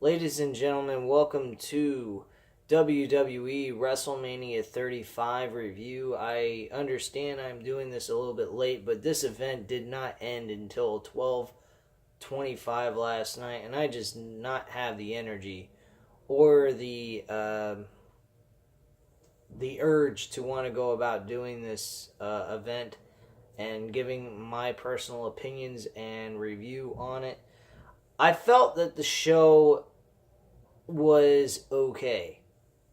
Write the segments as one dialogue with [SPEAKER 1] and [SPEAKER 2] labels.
[SPEAKER 1] Ladies and gentlemen, welcome to WWE WrestleMania 35 review. I understand I'm doing this a little bit late, but this event did not end until 12:25 last night, and I just not have the energy or the urge to want to go about doing this event and giving my personal opinions and review on it. I felt that the show was okay.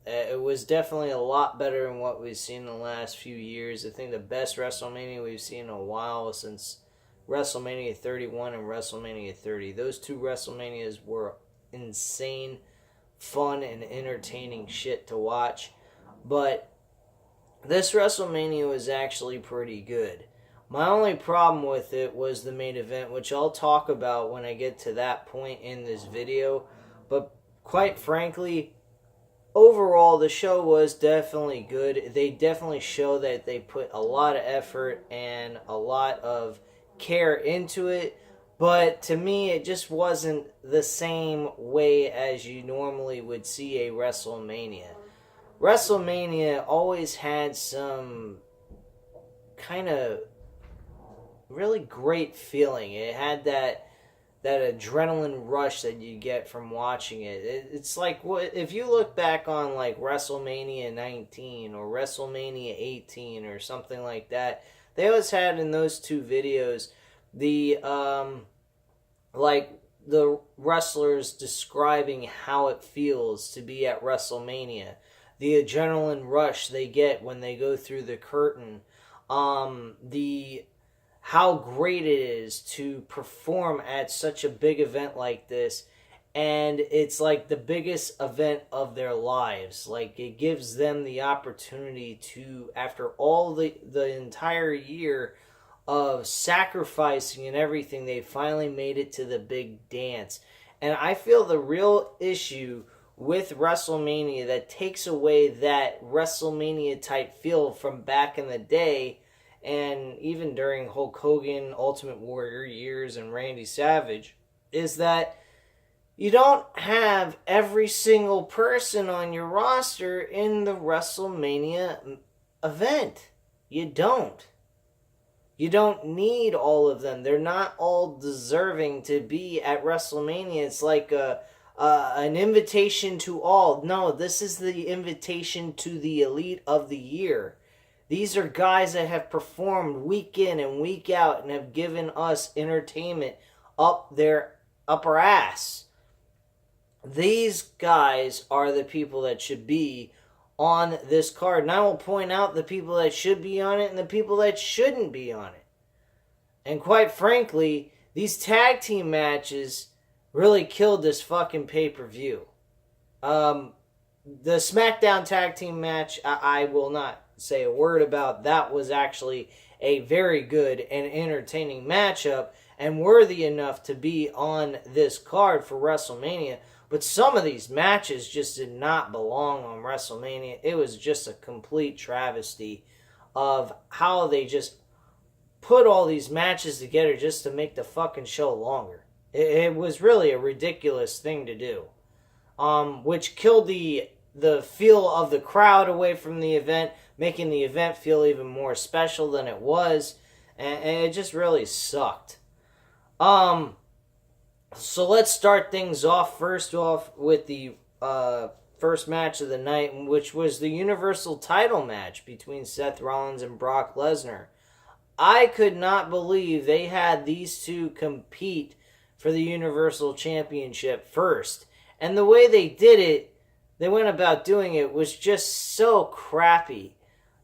[SPEAKER 1] It was definitely a lot better than what we've seen in the last few years. I think the best WrestleMania we've seen in a while since WrestleMania 31 and WrestleMania 30. Those two WrestleManias were insane, fun, and entertaining shit to watch. But this WrestleMania was actually pretty good. My only problem with it was the main event, which I'll talk about when I get to that point in this video. But quite frankly, overall, the show was definitely good. They definitely show that they put a lot of effort and a lot of care into it. But to me, it just wasn't the same way as you normally would see a WrestleMania. WrestleMania always had some kind of really great feeling. It had that adrenaline rush that you get from watching it. It's like if you look back on like WrestleMania 19 or WrestleMania 18 or something like that. They always had in those two videos the like the wrestlers describing how it feels to be at WrestleMania. The adrenaline rush they get when they go through the curtain. The how great it is to perform at such a big event like this, and it's like the biggest event of their lives. Like, it gives them the opportunity to, after all the entire year of sacrificing and everything, they finally made it to the big dance. And I feel the real issue with WrestleMania that takes away that WrestleMania type feel from back in the day, and even during Hulk Hogan, Ultimate Warrior years, and Randy Savage, is that you don't have every single person on your roster in the WrestleMania event. You don't. You don't need all of them. They're not all deserving to be at WrestleMania. It's like an invitation to all. No, this is the invitation to the elite of the year. These are guys that have performed week in and week out and have given us entertainment up their upper ass. These guys are the people that should be on this card. And I will point out the people that should be on it and the people that shouldn't be on it. And quite frankly, these tag team matches really killed this fucking pay-per-view. The SmackDown tag team match, I will not say a word about. That was actually a very good and entertaining matchup and worthy enough to be on this card for WrestleMania. But some of these matches just did not belong on WrestleMania. It was just a complete travesty of how they just put all these matches together just to make the fucking show longer. It was really a ridiculous thing to do, which killed the feel of the crowd away from the event, making the event feel even more special than it was, and it just really sucked. So let's start things off first off with the first match of the night, which was the Universal title match between Seth Rollins and Brock Lesnar. I could not believe they had these two compete for the Universal Championship first. And the way they did it, they went about doing it, was just so crappy.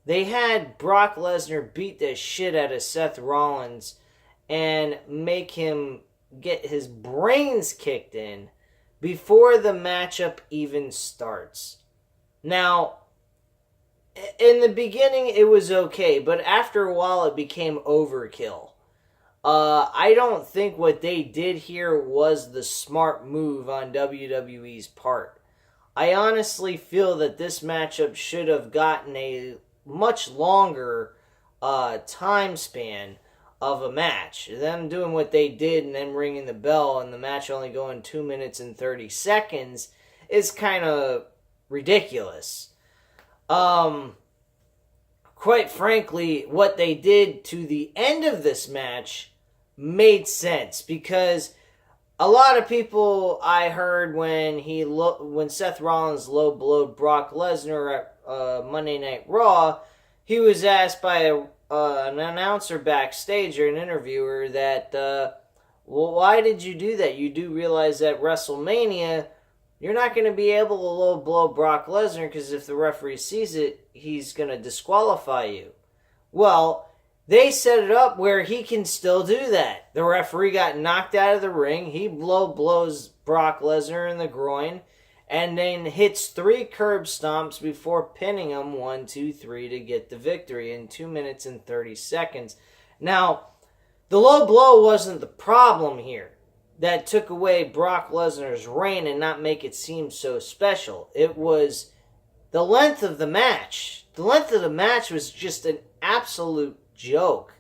[SPEAKER 1] They had Brock Lesnar beat the shit out of Seth Rollins and make him get his brains kicked in before the matchup even starts. Now, in the beginning it was okay, but after a while it became overkill. I don't think what they did here was the smart move on WWE's part. I honestly feel that this matchup should have gotten a much longer time span of a match. Them doing what they did and then ringing the bell and the match only going 2 minutes and 30 seconds is kind of ridiculous. Quite frankly, what they did to the end of this match made sense, because a lot of people I heard when Seth Rollins low blowed Brock Lesnar at Monday Night Raw, he was asked by an announcer backstage or an interviewer that, well, why did you do that? You do realize that WrestleMania, you're not going to be able to low blow Brock Lesnar, because if the referee sees it, he's going to disqualify you. Well, they set it up where he can still do that. The referee got knocked out of the ring. He blows Brock Lesnar in the groin and then hits 3 curb stomps before pinning him 1, 2, 3 to get the victory in 2 minutes and 30 seconds. Now, the low blow wasn't the problem here that took away Brock Lesnar's reign and not make it seem so special. It was the length of the match. The length of the match was just an absolute joke.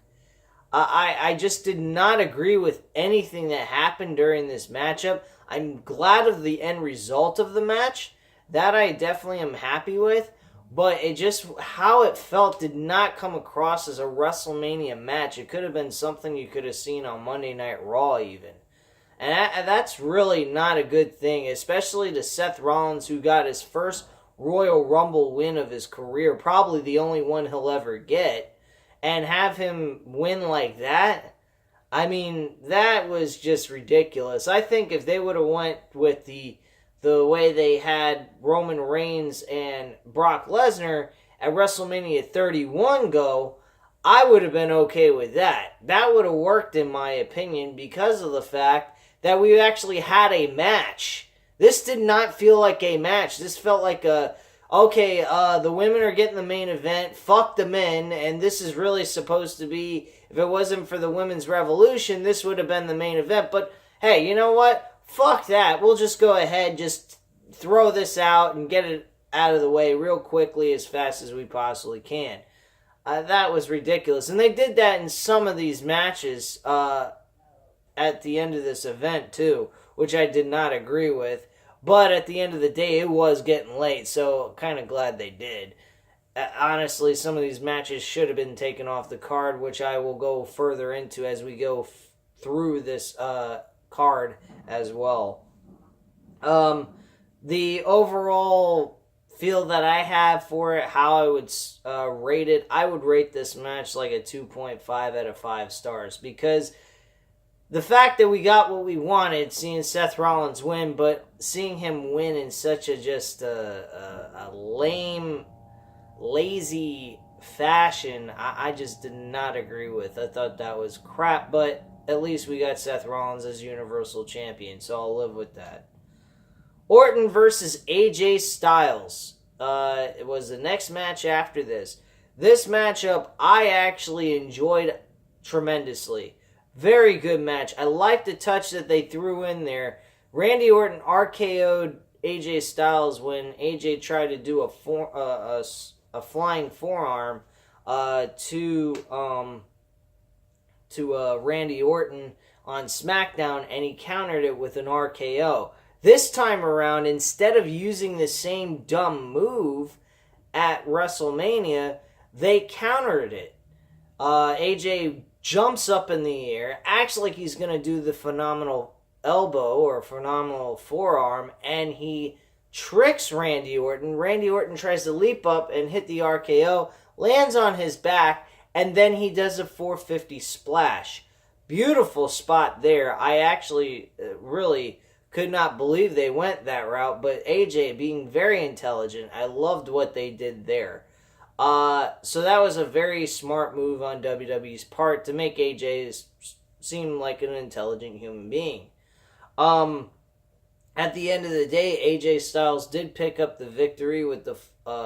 [SPEAKER 1] I just did not agree with anything that happened during this matchup. I'm glad of the end result of the match. That I definitely am happy with. But it just, how it felt did not come across as a WrestleMania match. It could have been something you could have seen on Monday Night Raw even. And that's really not a good thing, especially to Seth Rollins, who got his first Royal Rumble win of his career, probably the only one he'll ever get, and have him win like that. I mean, that was just ridiculous. I think if they would have went with the way they had Roman Reigns and Brock Lesnar at WrestleMania 31 go, I would have been okay with that. That would have worked, in my opinion, because of the fact that we actually had a match. This did not feel like a match. This felt like the women are getting the main event, fuck the men, and this is really supposed to be, if it wasn't for the women's revolution, this would have been the main event. But hey, you know what? Fuck that. We'll just go ahead, just throw this out and get it out of the way real quickly as fast as we possibly can. That was ridiculous. And they did that in some of these matches at the end of this event too, which I did not agree with. But at the end of the day, it was getting late, so kind of glad they did. Honestly, some of these matches should have been taken off the card, which I will go further into as we go through this card as well. The overall feel that I have for it, how I would rate it, I would rate this match like a 2.5 out of 5 stars, because the fact that we got what we wanted, seeing Seth Rollins win, but seeing him win in such a just a lame, lazy fashion, I just did not agree with. I thought that was crap, but at least we got Seth Rollins as Universal Champion, so I'll live with that. Orton versus AJ Styles. It was the next match after this. This matchup I actually enjoyed tremendously. Very good match. I like the touch that they threw in there. Randy Orton RKO'd AJ Styles when AJ tried to do a flying forearm to Randy Orton on SmackDown, and he countered it with an RKO. This time around, instead of using the same dumb move at WrestleMania, they countered it. AJ jumps up in the air, acts like he's going to do the phenomenal elbow or phenomenal forearm, and he tricks Randy Orton. Randy Orton tries to leap up and hit the RKO, lands on his back, and then he does a 450 splash. Beautiful spot there. I actually really could not believe they went that route, but AJ being very intelligent, I loved what they did there. So that was a very smart move on WWE's part to make AJ seem like an intelligent human being. At the end of the day, AJ Styles did pick up the victory with the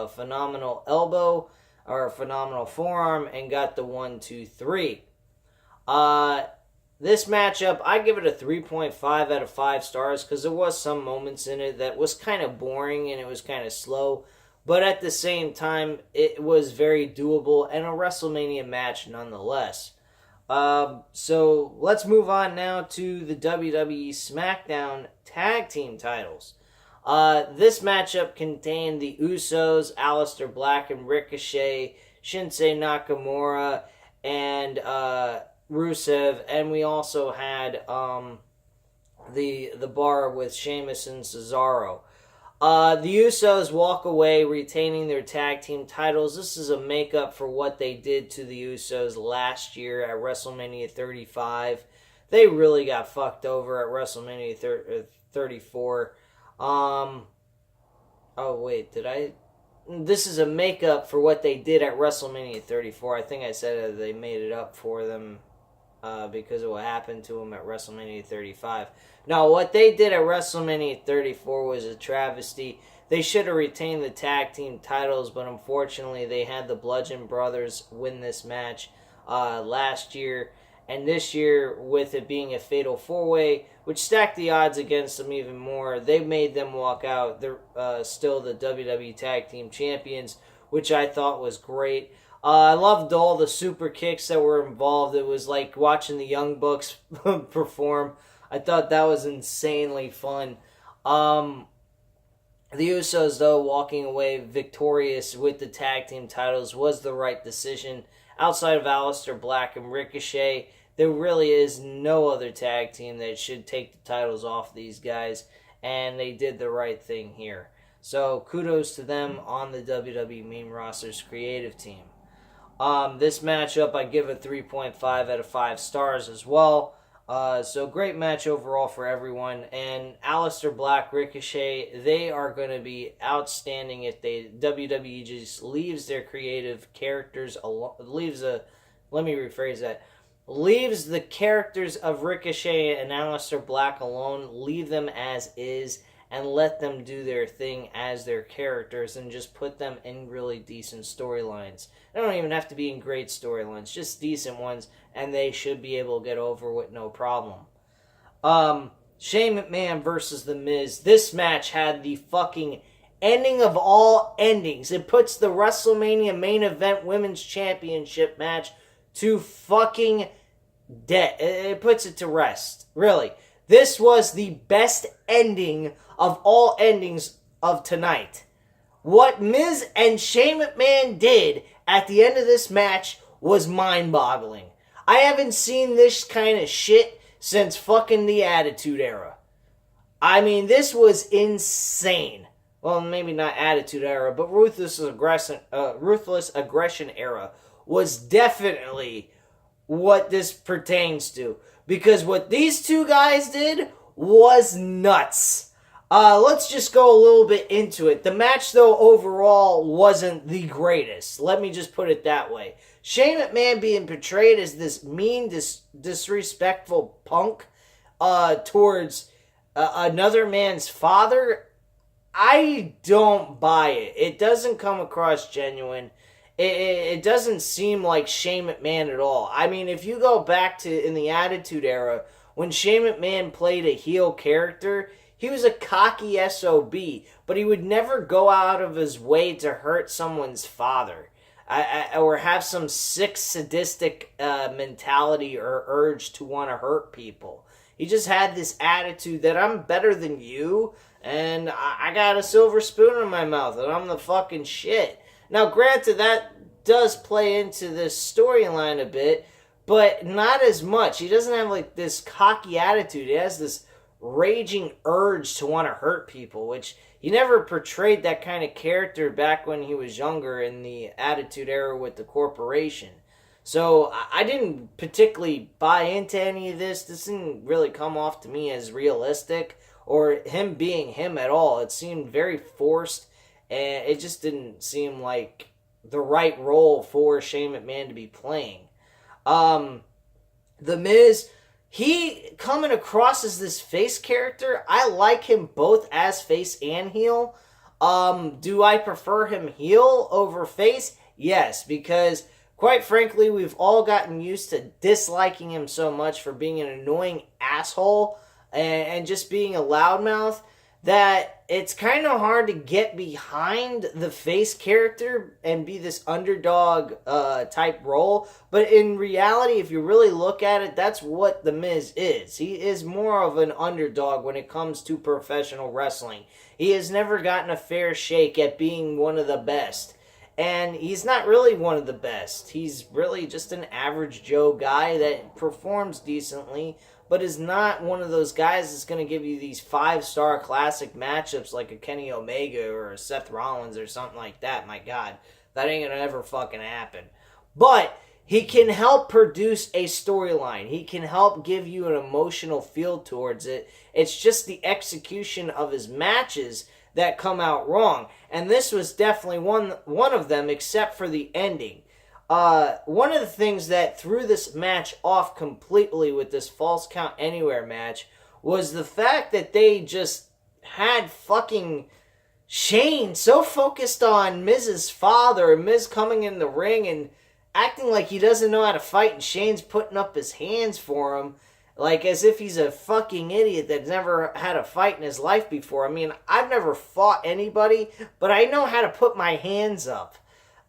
[SPEAKER 1] phenomenal elbow, or phenomenal forearm, and got the 1, 2, 3. This matchup, I give it a 3.5 out of 5 stars, because there was some moments in it that was kind of boring and it was kind of slow. But at the same time, it was very doable and a WrestleMania match nonetheless. So let's move on now to the WWE SmackDown Tag Team titles. This matchup contained the Usos, Aleister Black and Ricochet, Shinsuke Nakamura, and Rusev, and we also had the bar with Sheamus and Cesaro. The Usos walk away retaining their tag team titles. This is a makeup for what they did to the Usos last year at WrestleMania 35. They really got fucked over at WrestleMania 34. Oh wait, did I? This is a makeup for what they did at WrestleMania 34. I think I said they made it up for them because of what happened to them at WrestleMania 35. No, what they did at WrestleMania 34 was a travesty. They should have retained the tag team titles, but unfortunately they had the Bludgeon Brothers win this match last year. And this year, with it being a fatal four-way, which stacked the odds against them even more, they made them walk out. They're still the WWE Tag Team Champions, which I thought was great. I loved all the super kicks that were involved. It was like watching the Young Bucks perform. I thought that was insanely fun. The Usos, though, walking away victorious with the tag team titles was the right decision. Outside of Aleister Black and Ricochet, there really is no other tag team that should take the titles off these guys, and they did the right thing here. So kudos to them on the WWE main roster's creative team. This matchup, I give a 3.5 out of 5 stars as well. So great match overall for everyone. And Aleister Black, Ricochet, they are going to be outstanding if WWE just leaves their creative characters alone. Leaves the characters of Ricochet and Aleister Black alone. Leave them as is and let them do their thing as their characters and just put them in really decent storylines. They don't even have to be in great storylines, just decent ones, and they should be able to get over with no problem. Shane McMahon versus The Miz. This match had the fucking ending of all endings. It puts the WrestleMania main event women's championship match to fucking dead. It puts it to rest. Really. This was the best ending of all endings of tonight. What Miz and Shane McMahon did at the end of this match was mind-boggling. I haven't seen this kind of shit since fucking the Attitude Era. I mean, this was insane. Well, maybe not Attitude Era, but Ruthless Aggression Era was definitely what this pertains to. Because what these two guys did was nuts. Let's just go a little bit into it. The match, though, overall wasn't the greatest. Let me just put it that way. Shane McMahon being portrayed as this mean, disrespectful punk towards another man's father, I don't buy it. It doesn't come across genuine. It doesn't seem like Shane McMahon at all. I mean, if you go back to in the Attitude Era, when Shane McMahon played a heel character, he was a cocky SOB, but he would never go out of his way to hurt someone's father. Or have some sick, sadistic mentality or urge to want to hurt people. He just had this attitude that I'm better than you, and I got a silver spoon in my mouth, and I'm the fucking shit. Now, granted, that does play into this storyline a bit, but not as much. He doesn't have, like, this cocky attitude. He has this raging urge to want to hurt people, which he never portrayed that kind of character back when he was younger in the Attitude Era with the corporation. So I didn't particularly buy into any of this. This didn't really come off to me as realistic or him being him at all. It seemed very forced, and it just didn't seem like the right role for Shane McMahon to be playing. The Miz, he coming across as this face character, I like him both as face and heel. Do I prefer him heel over face? Yes, because quite frankly, we've all gotten used to disliking him so much for being an annoying asshole and just being a loudmouth that it's kind of hard to get behind the face character and be this underdog type role. But in reality, if you really look at it, that's what The Miz is. He is more of an underdog when it comes to professional wrestling. He has never gotten a fair shake at being one of the best. And he's not really one of the best. He's really just an average Joe guy that performs decently, but is not one of those guys that's going to give you these 5-star classic matchups like a Kenny Omega or a Seth Rollins or something like that. My God, that ain't going to ever fucking happen. But he can help produce a storyline. He can help give you an emotional feel towards it. It's just the execution of his matches that come out wrong. And this was definitely one of them, except for the ending. One of the things that threw this match off completely with this False Count Anywhere match was the fact that they just had fucking Shane so focused on Miz's father and Miz coming in the ring and acting like he doesn't know how to fight, and Shane's putting up his hands for him like as if he's a fucking idiot that's never had a fight in his life before. I mean, I've never fought anybody, but I know how to put my hands up.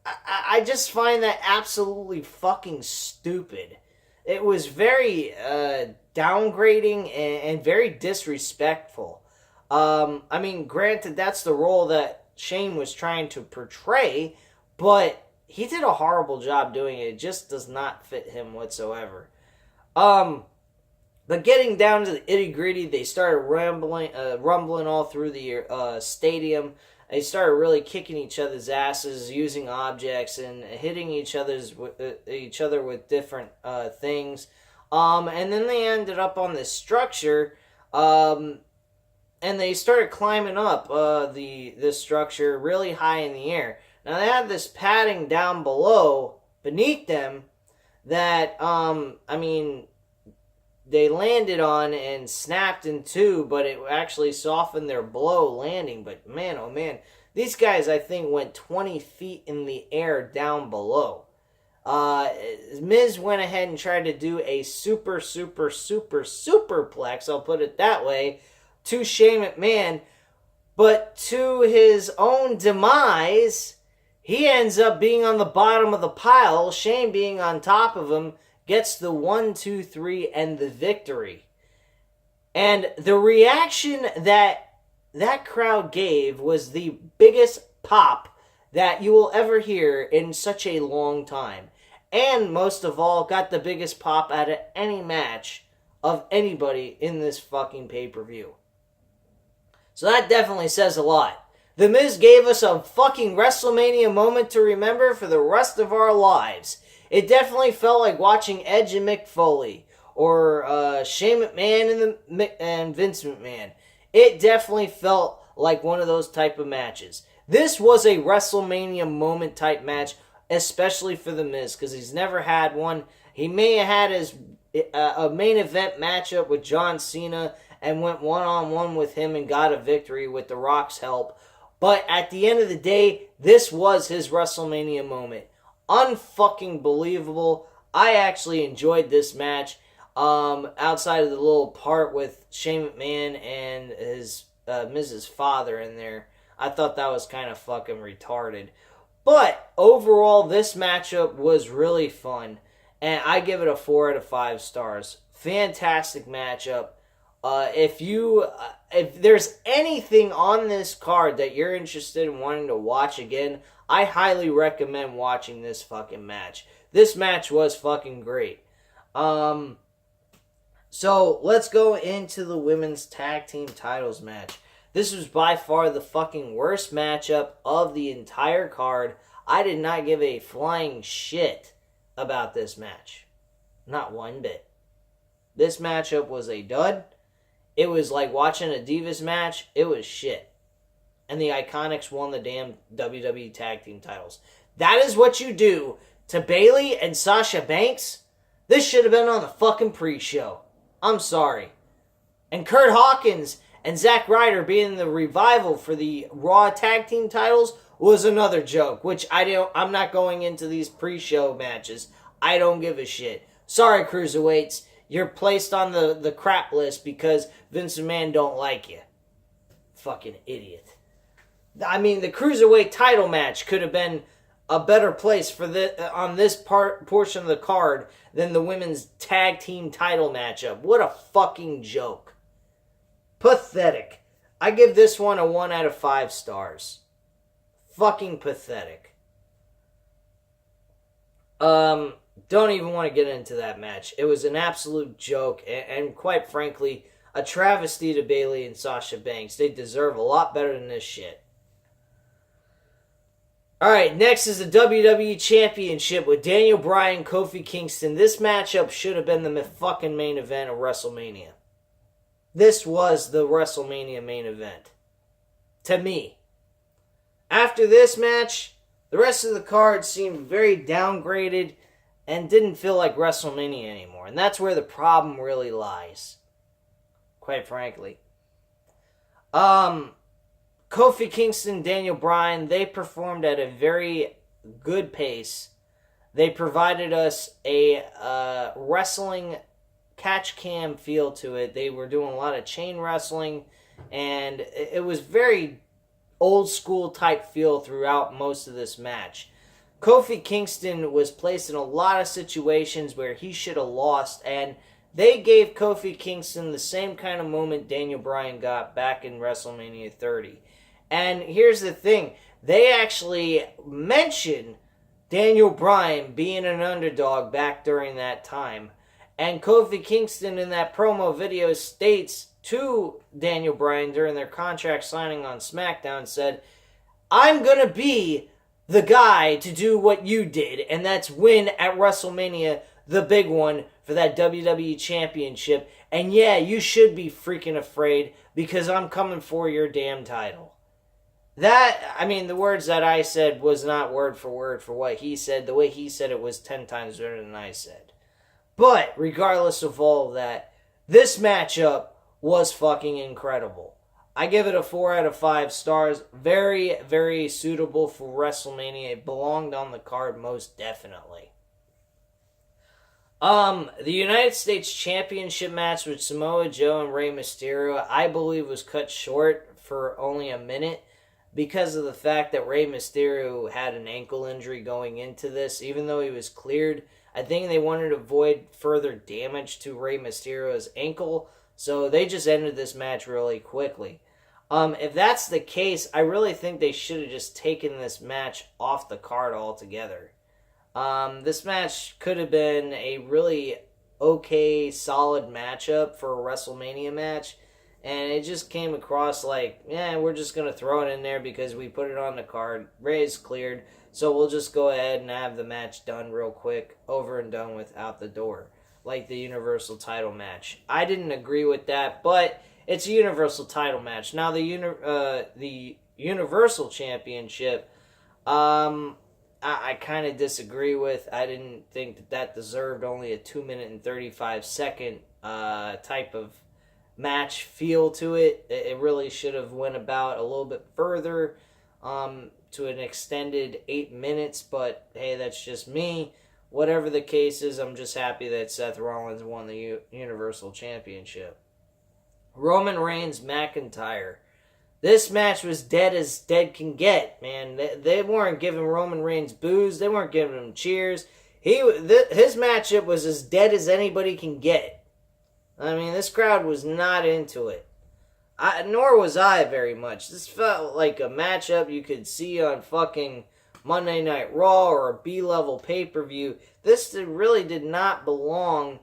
[SPEAKER 1] I just find that absolutely fucking stupid. It was very downgrading and very disrespectful. I mean, granted, that's the role that Shane was trying to portray, but he did a horrible job doing it. It just does not fit him whatsoever. But getting down to the itty-gritty, they started rumbling all through the stadium. They started really kicking each other's asses, using objects, and hitting each other with different things. And then they ended up on this structure, and they started climbing up this structure really high in the air. Now they had this padding down beneath them, that they landed on and snapped in two, but it actually softened their blow landing. But man, oh man, these guys, I think, went 20 feet in the air down below. Miz went ahead and tried to do a super superplex, I'll put it that way, to Shane McMahon, but to his own demise, he ends up being on the bottom of the pile, Shane being on top of him, gets the 1, 2, 3, and the victory. And the reaction that crowd gave was the biggest pop that you will ever hear in such a long time. And most of all, got the biggest pop out of any match of anybody in this fucking pay-per-view. So that definitely says a lot. The Miz gave us a fucking WrestleMania moment to remember for the rest of our lives. It definitely felt like watching Edge and Mick Foley, or Shane McMahon and Vince McMahon. It definitely felt like one of those type of matches. This was a WrestleMania moment type match, especially for The Miz, because he's never had one. He may have had his a main event matchup with John Cena and went one-on-one with him and got a victory with The Rock's help. But at the end of the day, this was his WrestleMania moment. Unfucking believable. I actually enjoyed this match. Outside of the little part with Shane McMahon and his Miz's father in there, I thought that was kind of fucking retarded. But overall, this matchup was really fun, and I give it a 4 out of 5 stars. Fantastic matchup. If there's anything on this card that you're interested in wanting to watch again, I highly recommend watching this fucking match. This match was fucking great. So let's go into the women's tag team titles match. This was by far the fucking worst matchup of the entire card. I did not give a flying shit about this match. Not one bit. This matchup was a dud. It was like watching a Divas match. It was shit. And the Iconics won the damn WWE Tag Team titles. That is what you do to Bayley and Sasha Banks. This should have been on the fucking pre-show. I'm sorry. And Kurt Hawkins and Zack Ryder being the revival for the Raw Tag Team titles was another joke, which I'm not going into these pre-show matches. I don't give a shit. Sorry, Cruiserweights. You're placed on the crap list because Vince McMahon don't like you. Fucking idiot. I mean, the Cruiserweight title match could have been a better place for on this portion of the card than the women's tag team title matchup. What a fucking joke. Pathetic. I give this one a 1 out of 5 stars. Fucking pathetic. Don't even want to get into that match. It was an absolute joke, and quite frankly, a travesty to Bayley and Sasha Banks. They deserve a lot better than this shit. Alright, next is the WWE Championship with Daniel Bryan and Kofi Kingston. This matchup should have been the fucking main event of WrestleMania. This was the WrestleMania main event. To me. After this match, the rest of the card seemed very downgraded and didn't feel like WrestleMania anymore. And that's where the problem really lies. Quite frankly. Kofi Kingston, Daniel Bryan, they performed at a very good pace. They provided us a wrestling catch cam feel to it. They were doing a lot of chain wrestling, and it was very old school type feel throughout most of this match. Kofi Kingston was placed in a lot of situations where he should have lost, and they gave Kofi Kingston the same kind of moment Daniel Bryan got back in WrestleMania 30. And here's the thing. They actually mention Daniel Bryan being an underdog back during that time. And Kofi Kingston in that promo video states to Daniel Bryan during their contract signing on SmackDown, said, I'm going to be the guy to do what you did. And that's win at WrestleMania, the big one for that WWE Championship. And yeah, you should be freaking afraid because I'm coming for your damn title. The words that I said was not word for what he said. The way he said it was 10 times better than I said. But, regardless of all of that, this matchup was fucking incredible. I give it a 4 out of 5 stars. Very, very suitable for WrestleMania. It belonged on the card most definitely. The United States Championship match with Samoa Joe and Rey Mysterio, I believe was cut short for only a minute, because of the fact that Rey Mysterio had an ankle injury going into this. Even though he was cleared, I think they wanted to avoid further damage to Rey Mysterio's ankle, so they just ended this match really quickly. If that's the case, I really think they should have just taken this match off the card altogether. This match could have been a really okay, solid matchup for a WrestleMania match, and it just came across like, yeah, we're just going to throw it in there because we put it on the card. Rey's cleared, so we'll just go ahead and have the match done real quick, over and done with, out the door, like the Universal title match. I didn't agree with that, but it's a Universal title match. Now, the Universal Championship, I kind of disagree with. I didn't think that deserved only a 2 minute and 35 second type of match feel to it. It really should have went about a little bit further to an extended 8 minutes, but hey, that's just me. Whatever the case is, I'm just happy that Seth Rollins won the Universal Championship. Roman Reigns, McIntyre. This match was dead as dead can get, man. They weren't giving Roman Reigns boos. They weren't giving him cheers. His matchup was as dead as anybody can get. I mean, this crowd was not into it. Nor was I very much. This felt like a matchup you could see on fucking Monday Night Raw or a B-level pay-per-view. This really did not belong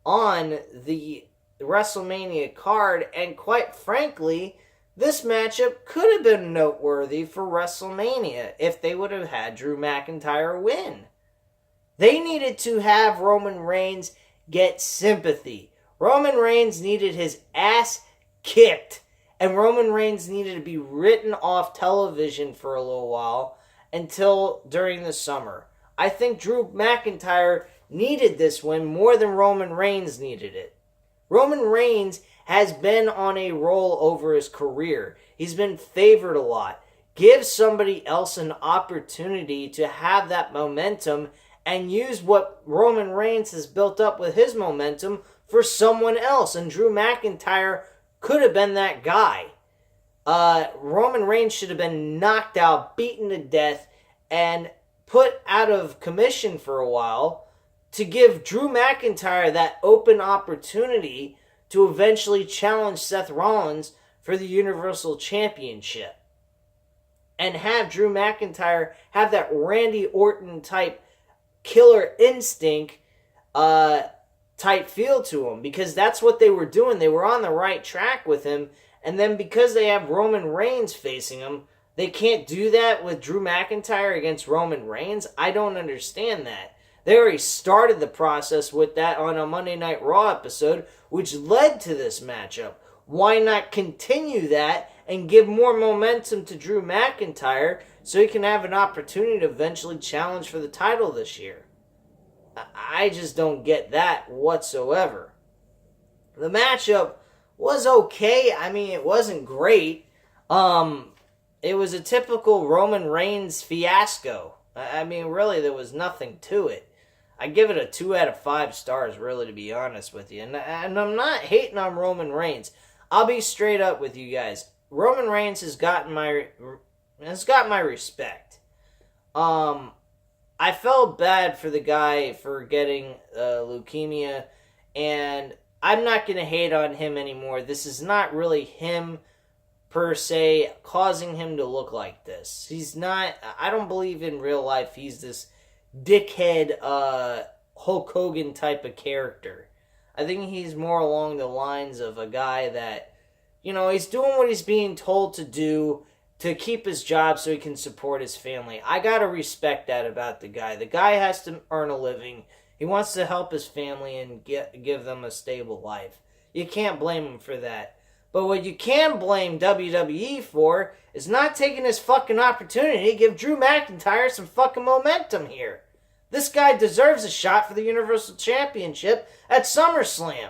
[SPEAKER 1] on the WrestleMania card, and quite frankly, this matchup could have been noteworthy for WrestleMania if they would have had Drew McIntyre win. They needed to have Roman Reigns get sympathy. Roman Reigns needed his ass kicked, and Roman Reigns needed to be written off television for a little while until during the summer. I think Drew McIntyre needed this win more than Roman Reigns needed it. Roman Reigns has been on a roll over his career. He's been favored a lot. Give somebody else an opportunity to have that momentum and use what Roman Reigns has built up with his momentum for someone else. And Drew McIntyre could have been that guy. Roman Reigns should have been knocked out, beaten to death, and put out of commission for a while to give Drew McIntyre that open opportunity to eventually challenge Seth Rollins for the Universal Championship. And have Drew McIntyre have that Randy Orton type killer instinct type feel to him, because that's what they were doing. They were on the right track with him, and then because they have Roman Reigns facing him, they can't do that with Drew McIntyre against Roman Reigns. I don't understand that. They already started the process with that on a Monday Night Raw episode, which led to this matchup. Why not continue that and give more momentum to Drew McIntyre so he can have an opportunity to eventually challenge for the title this year? I just don't get that whatsoever. The matchup was okay. I mean, it wasn't great. It was a typical Roman Reigns fiasco. I mean, really, there was nothing to it. I give it a 2 out of 5 stars, really, to be honest with you. And I'm not hating on Roman Reigns. I'll be straight up with you guys. Roman Reigns has got my respect. I felt bad for the guy for getting leukemia, and I'm not going to hate on him anymore. This is not really him, per se, causing him to look like this. He's not, I don't believe in real life he's this dickhead Hulk Hogan type of character. I think he's more along the lines of a guy that, you know, he's doing what he's being told to do to keep his job so he can support his family. I gotta respect that about the guy. The guy has to earn a living. He wants to help his family and give them a stable life. You can't blame him for that. But what you can blame WWE for is not taking this fucking opportunity to give Drew McIntyre some fucking momentum here. This guy deserves a shot for the Universal Championship at SummerSlam.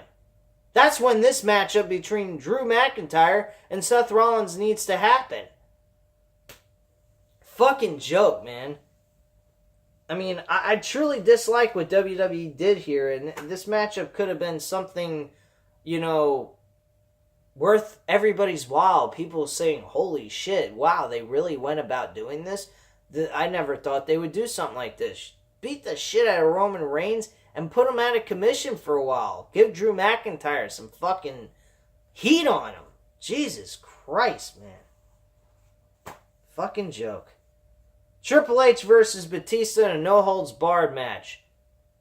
[SPEAKER 1] That's when this matchup between Drew McIntyre and Seth Rollins needs to happen. Fucking joke, man. I mean, I truly dislike what WWE did here, and this matchup could have been something, you know, worth everybody's while. People saying, holy shit, wow, they really went about doing this? I never thought they would do something like this. Beat the shit out of Roman Reigns and put him out of commission for a while. Give Drew McIntyre some fucking heat on him. Jesus Christ, man. Fucking joke. Triple H versus Batista in a no-holds-barred match.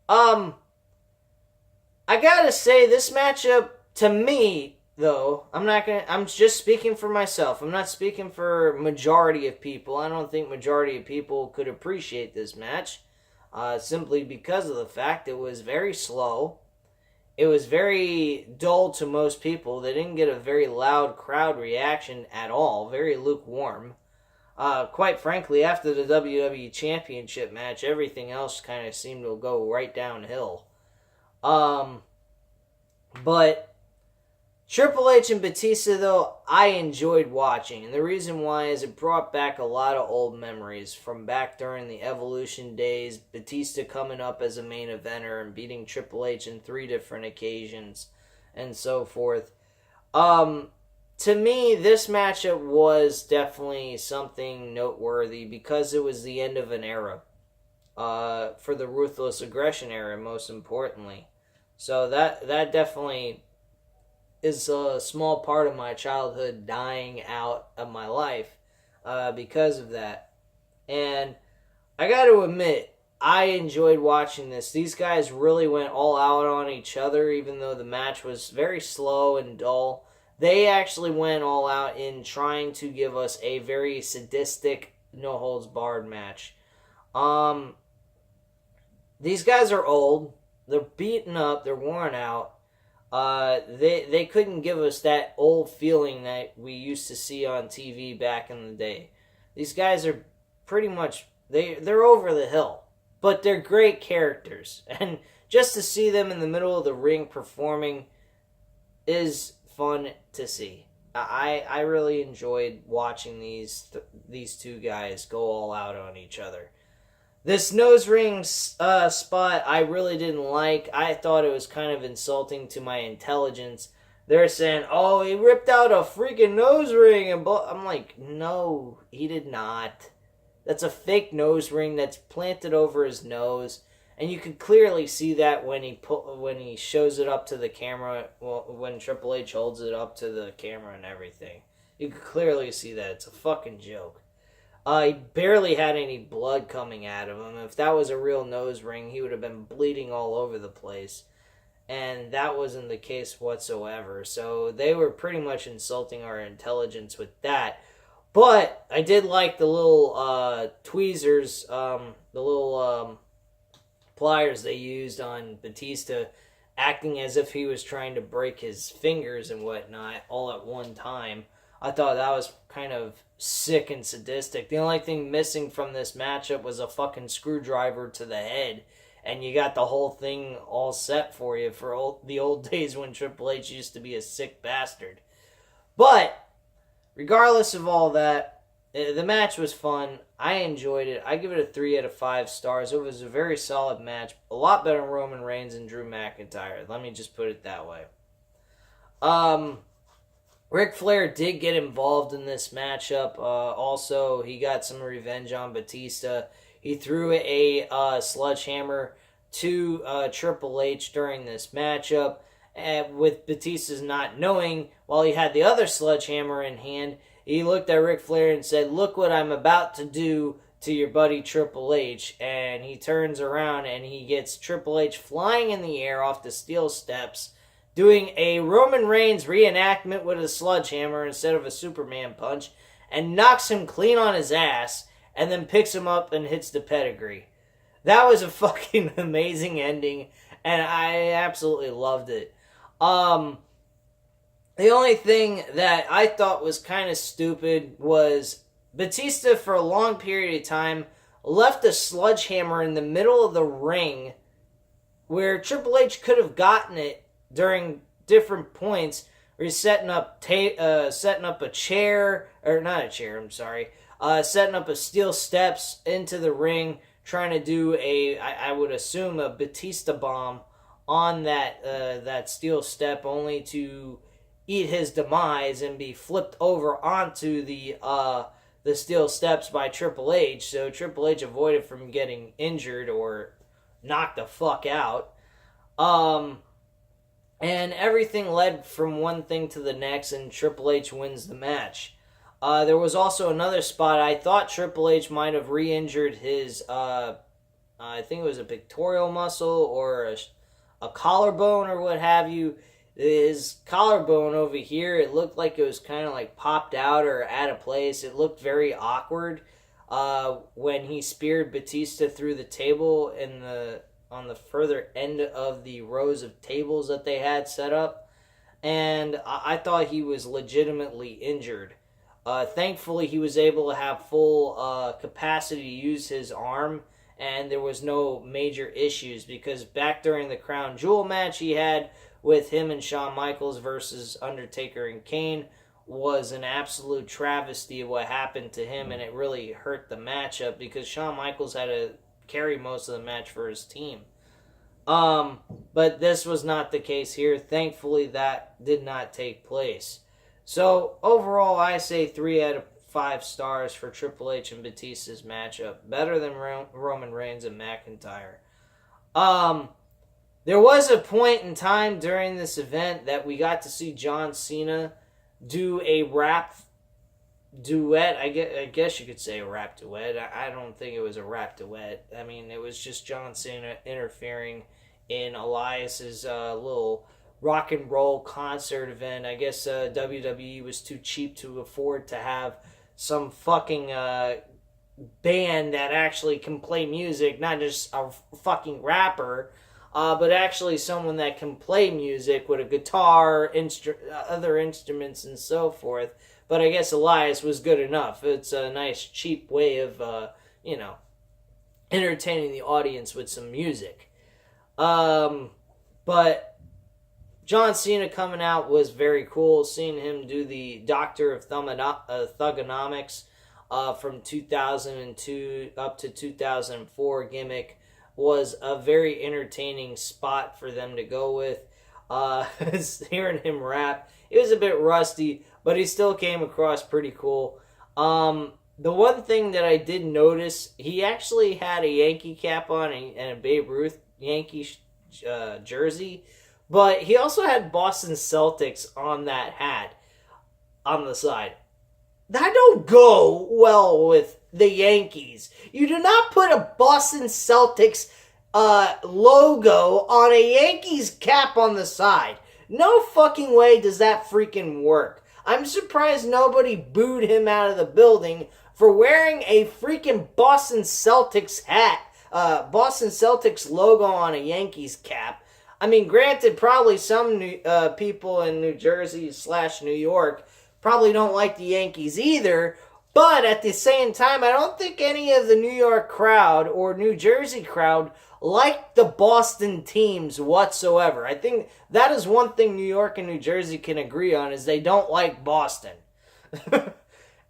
[SPEAKER 1] I gotta say, this matchup, to me, though, I'm just speaking for myself. I'm not speaking for majority of people. I don't think majority of people could appreciate this match. Simply because of the fact it was very slow. It was very dull to most people. They didn't get a very loud crowd reaction at all. Very lukewarm. Quite frankly, after the WWE Championship match, everything else kind of seemed to go right downhill. But Triple H and Batista, though, I enjoyed watching. And the reason why is it brought back a lot of old memories from back during the Evolution days. Batista coming up as a main eventer and beating Triple H in 3 different occasions and so forth. To me, this matchup was definitely something noteworthy because it was the end of an era. For the Ruthless Aggression era, most importantly. So that definitely is a small part of my childhood dying out of my life because of that. And I got to admit, I enjoyed watching this. These guys really went all out on each other, even though the match was very slow and dull. They actually went all out in trying to give us a very sadistic, no-holds-barred match. These guys are old. They're beaten up. They're worn out. They couldn't give us that old feeling that we used to see on TV back in the day. These guys are pretty much, they're over the hill. But they're great characters. And just to see them in the middle of the ring performing is fun to see. I really enjoyed watching these two guys go all out on each other. This nose ring spot I really didn't like. I thought it was kind of insulting to my intelligence they're saying, oh, he ripped out a freaking nose ring. And I'm like, no, he did not. That's a fake nose ring that's planted over his nose. And you can clearly see that when he shows it up to the camera, well, when Triple H holds it up to the camera and everything. You can clearly see that. It's a fucking joke. He barely had any blood coming out of him. If that was a real nose ring, he would have been bleeding all over the place. And that wasn't the case whatsoever. So they were pretty much insulting our intelligence with that. But I did like the little tweezers, the little pliers they used on Batista, acting as if he was trying to break his fingers and whatnot all at one time. I thought that was kind of sick and sadistic. The only thing missing from this matchup was a fucking screwdriver to the head. And you got the whole thing all set for you for the old days when Triple H used to be a sick bastard. But, regardless of all that, the match was fun. I enjoyed it. I give it a 3 out of 5 stars. It was a very solid match. A lot better than Roman Reigns and Drew McIntyre. Let me just put it that way. Ric Flair did get involved in this matchup. Also, he got some revenge on Batista. He threw a sledgehammer to Triple H during this matchup. With Batista's not knowing, while he had the other sledgehammer in hand, he looked at Ric Flair and said, "Look what I'm about to do to your buddy Triple H." And he turns around and he gets Triple H flying in the air off the steel steps, doing a Roman Reigns reenactment with a sledgehammer instead of a Superman punch, and knocks him clean on his ass, and then picks him up and hits the pedigree. That was a fucking amazing ending, and I absolutely loved it. The only thing that I thought was kind of stupid was Batista, for a long period of time, left a sledgehammer in the middle of the ring where Triple H could have gotten it during different points, where he's setting up a chair, or not a chair, I'm sorry, setting up a steel steps into the ring, trying to do I would assume a Batista bomb on that steel step, only to eat his demise and be flipped over onto the steel steps by Triple H. So Triple H avoided from getting injured or knocked the fuck out. And everything led from one thing to the next, and Triple H wins the match. There was also another spot. I thought Triple H might have re-injured his, I think it was a pectoral muscle or a collarbone or what have you. His collarbone over here, it looked like it was kind of like popped out or out of place. It looked very awkward when he speared Batista through the table on the further end of the rows of tables that they had set up. And I thought he was legitimately injured. Thankfully, he was able to have full capacity to use his arm, and there was no major issues, because back during the Crown Jewel match he had with him and Shawn Michaels versus Undertaker and Kane was an absolute travesty of what happened to him, and it really hurt the matchup because Shawn Michaels had to carry most of the match for his team. But this was not the case here. Thankfully, that did not take place. So, overall, I say 3 out of 5 stars for Triple H and Batista's matchup. Better than Roman Reigns and McIntyre. There was a point in time during this event that we got to see John Cena do a rap duet. I guess you could say a rap duet. I don't think it was a rap duet. I mean, it was just John Cena interfering in Elias's little rock and roll concert event. I guess WWE was too cheap to afford to have some fucking band that actually can play music, not just a fucking rapper, but actually someone that can play music with a guitar, other instruments, and so forth. But I guess Elias was good enough. It's a nice, cheap way of, entertaining the audience with some music. But John Cena coming out was very cool. Seeing him do the Doctor of Thugonomics from 2002 up to 2004 gimmick was a very entertaining spot for them to go with. hearing him rap. It was a bit rusty, but he still came across pretty cool. The one thing that I did notice, he actually had a Yankee cap on and a Babe Ruth Yankee jersey, but he also had Boston Celtics on that hat on the side. That don't go well with the Yankees. You do not put a Boston Celtics logo on a Yankees cap on the side. No fucking way does that freaking work. I'm surprised nobody booed him out of the building for wearing a freaking Boston Celtics hat. Boston Celtics logo on a Yankees cap. I mean, granted, probably some people in New Jersey / New York probably don't like the Yankees either, but at the same time, I don't think any of the New York crowd or New Jersey crowd like the Boston teams whatsoever. I think that is one thing New York and New Jersey can agree on, is they don't like Boston.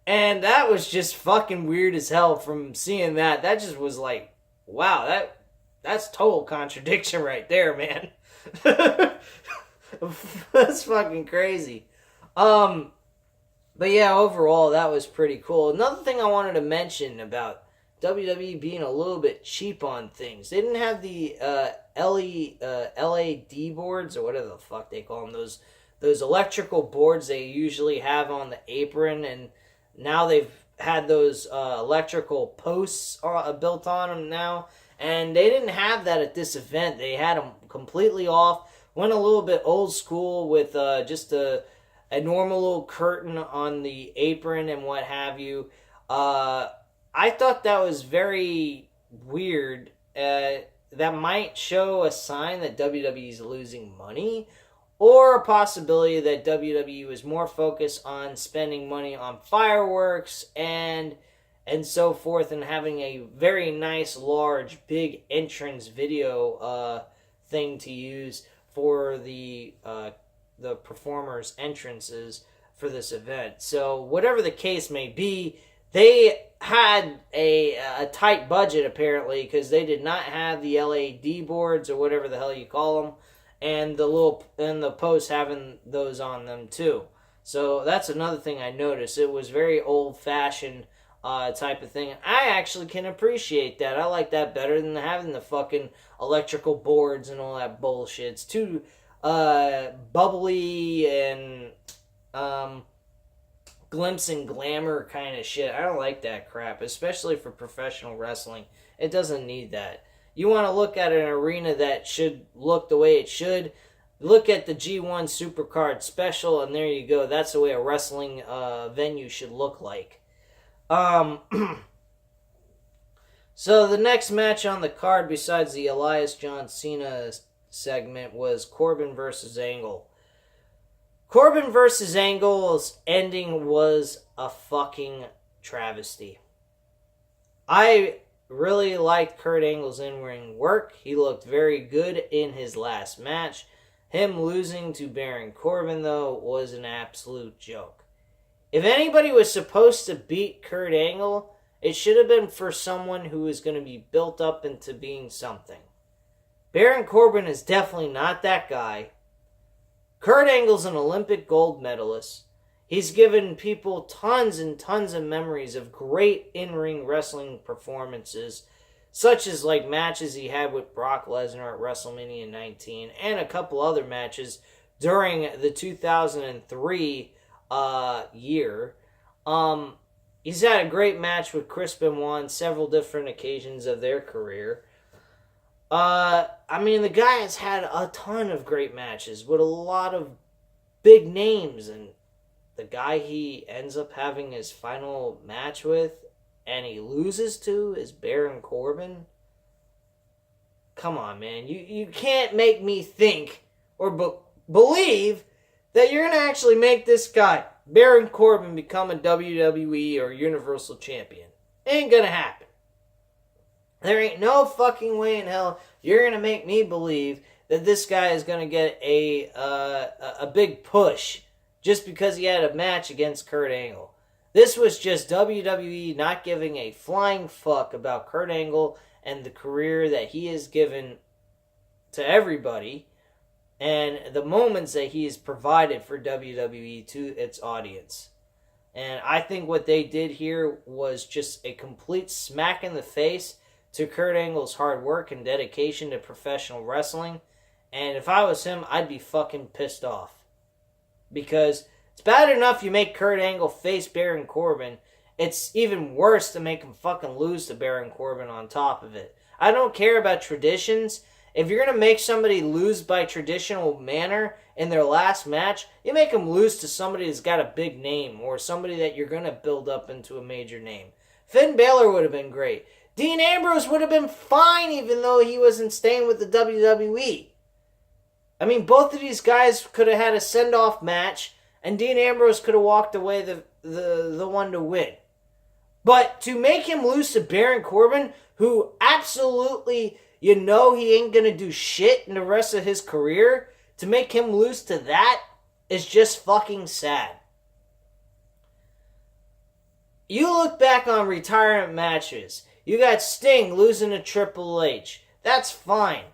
[SPEAKER 1] And that was just fucking weird as hell from seeing that. That just was like, wow, that's total contradiction right there, man. That's fucking crazy. But yeah, overall, that was pretty cool. Another thing I wanted to mention about WWE being a little bit cheap on things. They didn't have the LAD boards, or whatever the fuck they call them. Those electrical boards they usually have on the apron, and now they've had those electrical posts built on them now. And they didn't have that at this event. They had them completely off. Went a little bit old school with just a normal little curtain on the apron and what have you. I thought that was very weird. That might show a sign that WWE is losing money, or a possibility that WWE was more focused on spending money on fireworks and so forth, and having a very nice, large, big entrance video thing to use for the performers' entrances for this event. So whatever the case may be, they had a tight budget apparently, because they did not have the LAD boards or whatever the hell you call them, and the posts having those on them too. So that's another thing I noticed. It was very old-fashioned type of thing. I actually can appreciate that. I like that better than having the fucking electrical boards and all that bullshit. It's too bubbly and glimpse and glamour kind of shit. I don't like that crap, especially for professional wrestling. It doesn't need that. You want to look at an arena that should look the way it should. Look at the G1 Supercard Special, and there you go. That's the way a wrestling venue should look like. So the next match on the card, besides the Elias John Cena segment, was Corbin versus Angle. Corbin versus Angle's ending was a fucking travesty. I really liked Kurt Angle's in-ring work. He looked very good in his last match. Him losing to Baron Corbin, though, was an absolute joke. If anybody was supposed to beat Kurt Angle, it should have been for someone who is going to be built up into being something. Baron Corbin is definitely not that guy. Kurt Angle's an Olympic gold medalist. He's given people tons and tons of memories of great in-ring wrestling performances, such as like matches he had with Brock Lesnar at WrestleMania 19, and a couple other matches during the 2003 year. He's had a great match with Chris Benoit on several different occasions of their career. I mean, the guy has had a ton of great matches with a lot of big names, and the guy he ends up having his final match with and he loses to is Baron Corbin. Come on, man. You can't make me think or believe that you're going to actually make this guy, Baron Corbin, become a WWE or Universal Champion. Ain't going to happen. There ain't no fucking way in hell you're going to make me believe that this guy is going to get a big push just because he had a match against Kurt Angle. This was just WWE not giving a flying fuck about Kurt Angle and the career that he has given to everybody. and the moments that he's provided for WWE to its audience. And I think what they did here was just a complete smack in the face to Kurt Angle's hard work and dedication to professional wrestling. And if I was him, I'd be fucking pissed off. Because it's bad enough you make Kurt Angle face Baron Corbin. It's even worse to make him fucking lose to Baron Corbin on top of it. I don't care about traditions. If you're going to make somebody lose by traditional manner in their last match, you make them lose to somebody that's got a big name or somebody that you're going to build up into a major name. Finn Balor would have been great. Dean Ambrose would have been fine even though he wasn't staying with the WWE. I mean, both of these guys could have had a send-off match and Dean Ambrose could have walked away the one to win. But to make him lose to Baron Corbin, who absolutely, you know, he ain't going to do shit in the rest of his career, to make him lose to that is just fucking sad. You look back on retirement matches. You got Sting losing to Triple H. That's fine.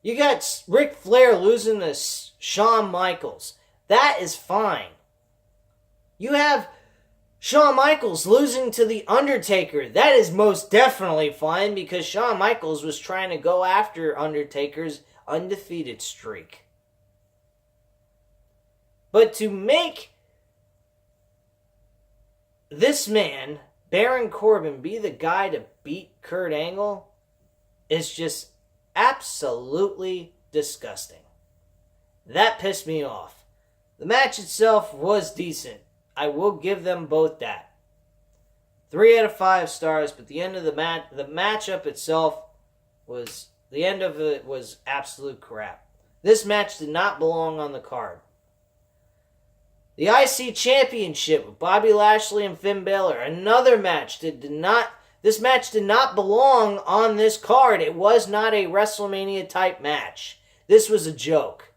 [SPEAKER 1] You got Ric Flair losing to Shawn Michaels. That is fine. You have Shawn Michaels losing to The Undertaker. That is most definitely fine because Shawn Michaels was trying to go after Undertaker's undefeated streak. But to make this man, Baron Corbin, be the guy to beat Kurt Angle is just absolutely disgusting. That pissed me off. The match itself was decent. I will give them both that. 3 out of 5 stars, but the end of the matchup itself was, the end of it was absolute crap. This match did not belong on the card. The IC Championship with Bobby Lashley and Finn Balor, another match that this match did not belong on this card. It was not a WrestleMania type match. This was a joke.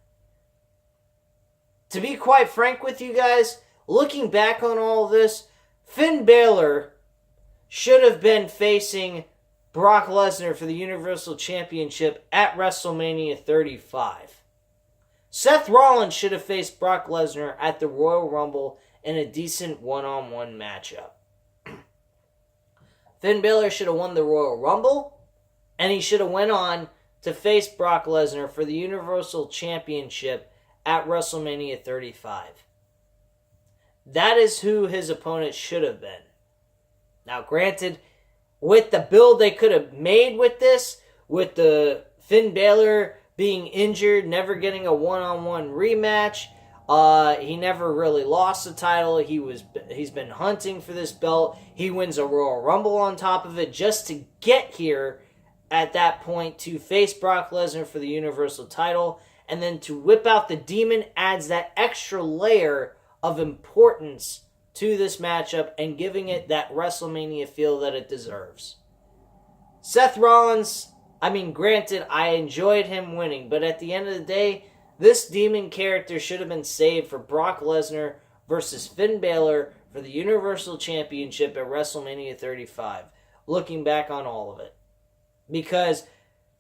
[SPEAKER 1] To be quite frank with you guys, looking back on all this, Finn Balor should have been facing Brock Lesnar for the Universal Championship at WrestleMania 35. Seth Rollins should have faced Brock Lesnar at the Royal Rumble in a decent one-on-one matchup. Finn Balor should have won the Royal Rumble, and he should have went on to face Brock Lesnar for the Universal Championship at WrestleMania 35. That is who his opponent should have been. Now, granted, with the build they could have made with this, with the Finn Balor being injured, never getting a one-on-one rematch, he never really lost the title. He's been hunting for this belt. He wins a Royal Rumble on top of it just to get here at that point to face Brock Lesnar for the Universal title, and then to whip out the Demon adds that extra layer of importance to this matchup and giving it that WrestleMania feel that it deserves. Seth Rollins, I mean, granted, I enjoyed him winning, but at the end of the day, this Demon character should have been saved for Brock Lesnar versus Finn Balor for the Universal Championship at WrestleMania 35, looking back on all of it. Because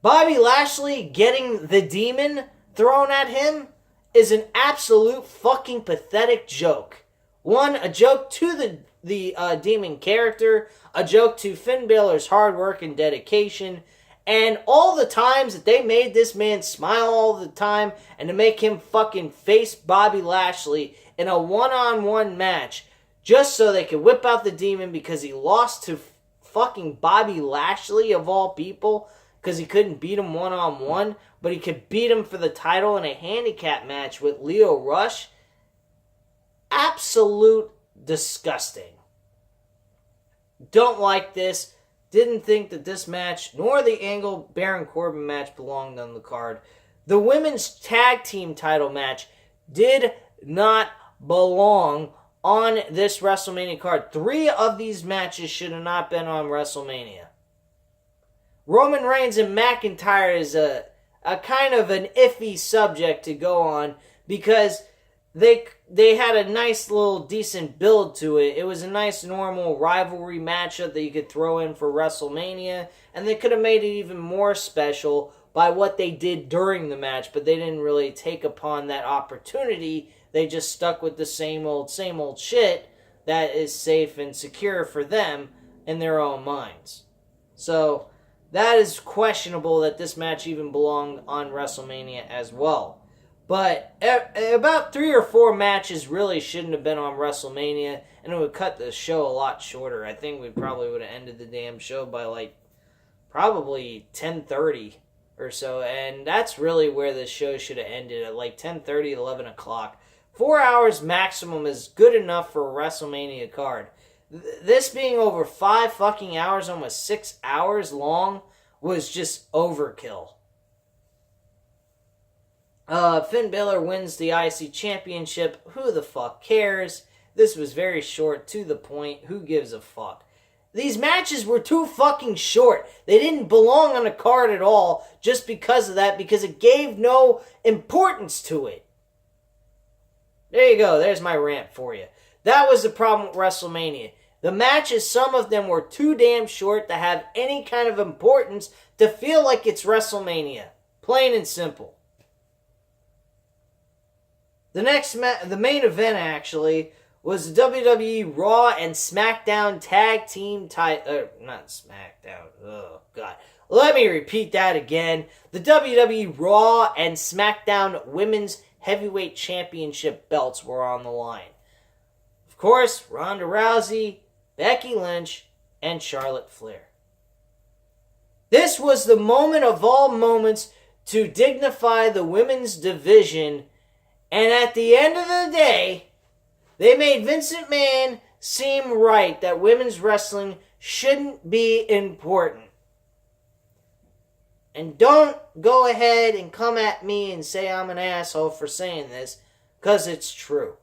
[SPEAKER 1] Bobby Lashley getting the Demon thrown at him is an absolute fucking pathetic joke. One, a joke to the Demon character, a joke to Finn Balor's hard work and dedication, and all the times that they made this man smile all the time and to make him fucking face Bobby Lashley in a one-on-one match just so they could whip out the Demon because he lost to fucking Bobby Lashley of all people because he couldn't beat him one-on-one, but he could beat him for the title in a handicap match with Lio Rush. Absolute disgusting. Don't like this. Didn't think that this match, nor the Angle Baron Corbin match, belonged on the card. The women's tag team title match did not belong on this WrestleMania card. 3 of these matches should have not been on WrestleMania. Roman Reigns and McIntyre is a kind of an iffy subject to go on because they had a nice little decent build to it. It was a nice normal rivalry matchup that you could throw in for WrestleMania, and they could have made it even more special by what they did during the match, but they didn't really take upon that opportunity. They just stuck with the same old shit that is safe and secure for them in their own minds. So that is questionable that this match even belonged on WrestleMania as well. But about 3 or 4 matches really shouldn't have been on WrestleMania, and it would cut the show a lot shorter. I think we probably would have ended the damn show by like probably 10:30 or so, and that's really where the show should have ended, at like 10:30, 11 o'clock. 4 hours maximum is good enough for a WrestleMania card. This being over 5 fucking hours, almost 6 hours long, was just overkill. Finn Balor wins the IC Championship. Who the fuck cares? This was very short, to the point. Who gives a fuck? These matches were too fucking short. They didn't belong on a card at all just because of that, because it gave no importance to it. There you go. There's my rant for you. That was the problem with WrestleMania. The matches, some of them were too damn short to have any kind of importance to feel like it's WrestleMania. Plain and simple. The main event, actually, was the WWE Raw and SmackDown Tag Team title. Not SmackDown. Oh, God. Let me repeat that again. The WWE Raw and SmackDown Women's Heavyweight Championship belts were on the line. Of course, Ronda Rousey, Becky Lynch, and Charlotte Flair. This was the moment of all moments to dignify the women's division, and at the end of the day, they made Vince McMahon seem right that women's wrestling shouldn't be important. And don't go ahead and come at me and say I'm an asshole for saying this, because it's true.